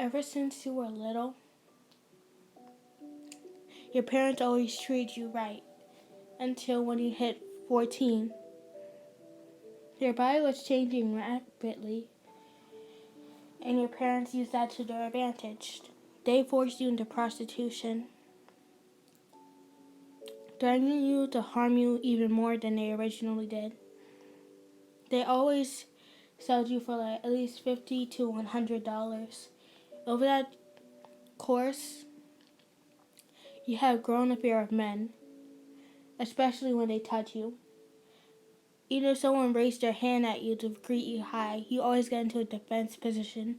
Ever since you were little, your parents always treated you right until when you hit 14. Your body was changing rapidly, and your parents used that to their advantage. They forced you into prostitution, threatening you to harm you even more than they originally did. They always sold you for like at least $50 to $100. Over that course, you have grown a fear of men, especially when they touch you. Even if someone raised their hand at you to greet you hi, you always get into a defense position.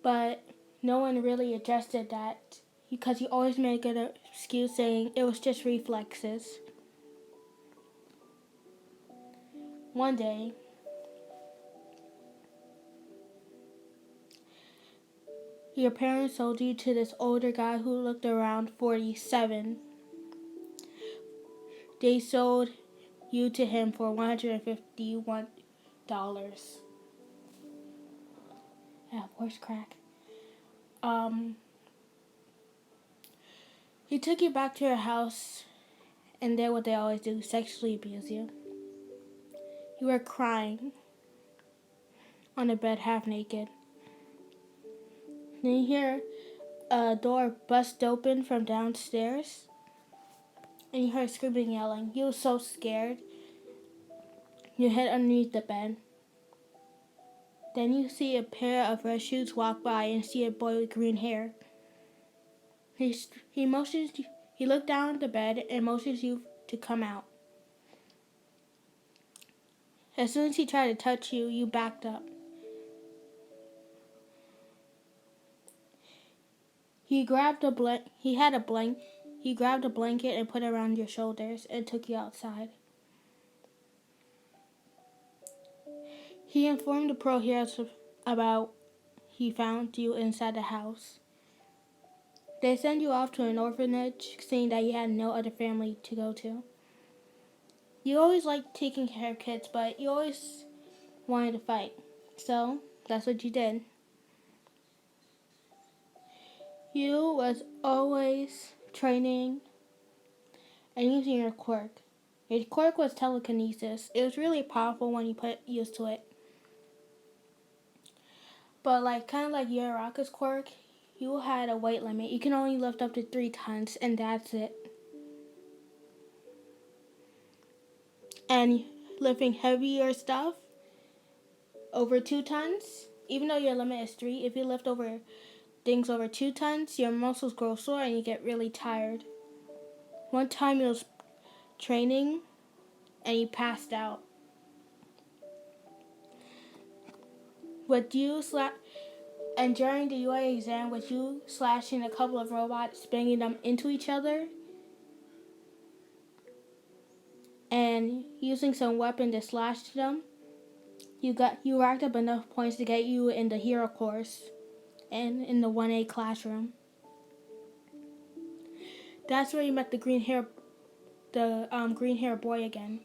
But no one really adjusted that because you always made a good excuse saying it was just reflexes. One day, your parents sold you to this older guy who looked around 47. They sold you to him for $151. Yeah, voice crack. He took you back to your house and did what they always do, sexually abuse you. You were crying on the bed half naked. Then you hear a door bust open from downstairs and you heard screaming and yelling. You were so scared. You hid underneath the bed. Then you see a pair of red shoes walk by and see a boy with green hair. He motions you, he looked down at the bed and motions you to come out. As soon as he tried to touch you, you backed up. He grabbed a blanket and put it around your shoulders and took you outside. He informed the pro heroes about he found you inside the house. They sent you off to an orphanage, seeing that you had no other family to go to. You always liked taking care of kids, but you always wanted to fight. So, that's what you did. You was always training and using your quirk. Your quirk was telekinesis. It was really powerful when you put used to it. But kind of like Yuraraka's quirk, you had a weight limit. You can only lift up to 3 tons, and that's it. And lifting heavier stuff over 2 tons, even though your limit is 3, if you lift over things over 2 tons, your muscles grow sore and you get really tired. One time you was training and you passed out. And during the UA exam, with you slashing a couple of robots, banging them into each other, and using some weapon to slash them, you racked up enough points to get you in the hero course and in the 1A classroom. That's where you met the green hair boy again.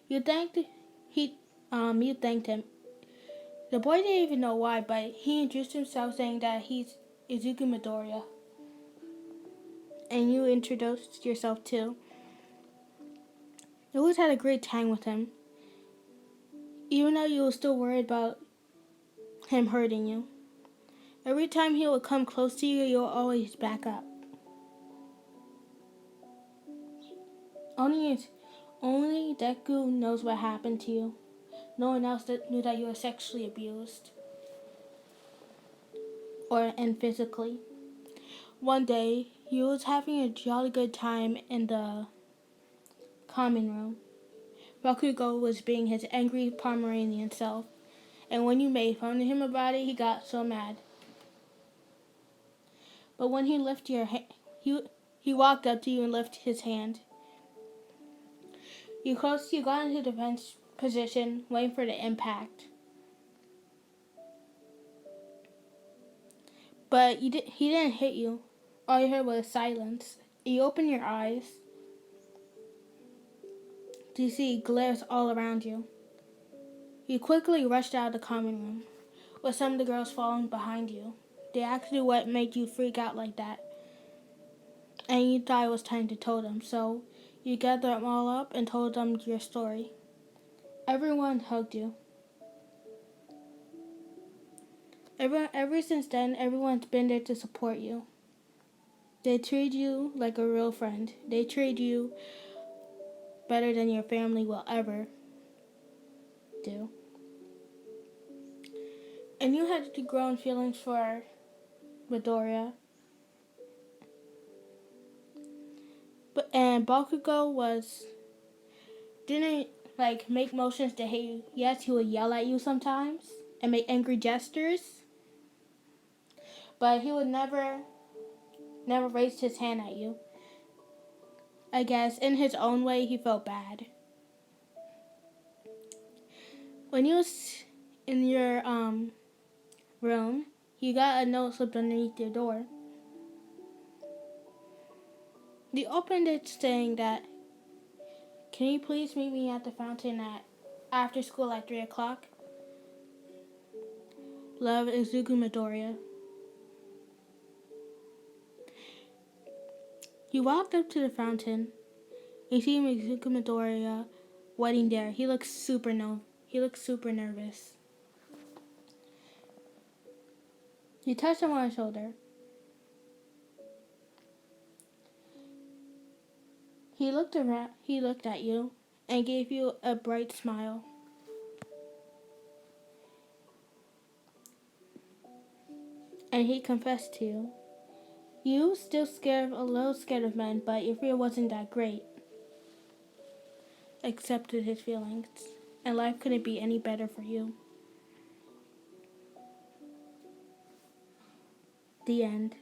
You thanked him. The boy didn't even know why, but he introduced himself saying that he's Izuku Midoriya. And you introduced yourself too. You always had a great time with him. Even though you were still worried about him hurting you. Every time he would come close to you, you'll always back up. Only Deku knows what happened to you. No one else knew that you were sexually abused. And physically. One day, you was having a jolly good time in the common room. Bakugo was being his angry Pomeranian self. And when you made fun of him about it, he got so mad. But when he lifted your hand, he walked up to you and lifted his hand. You got into defense position, waiting for the impact. But he didn't hit you. All you heard was silence. You opened your eyes to see glares all around you. You quickly rushed out of the common room, with some of the girls following behind you. They asked you what made you freak out like that, and you thought it was time to tell them, so you gathered them all up and told them your story. Everyone hugged you. Ever since then, everyone's been there to support you. They treat you like a real friend. They treat you better than your family will ever do. And you had to grow in feelings for Midoriya. And Bakugo didn't make motions to hate you. Yes, he would yell at you sometimes and make angry gestures, but he would never raise his hand at you. I guess in his own way he felt bad. When you was in your room, you got a note slipped underneath your door. You opened it saying that, "Can you please meet me at the fountain after school at 3 o'clock? Love, Izuku Midoriya." You walked up to the fountain. You see Izuku Midoriya waiting there. He looks super nervous. You touched him on his shoulder. He looked at you and gave you a bright smile. And he confessed to you. You still a little scared of men, but your fear wasn't that great. Accepted his feelings, and life couldn't be any better for you. The end.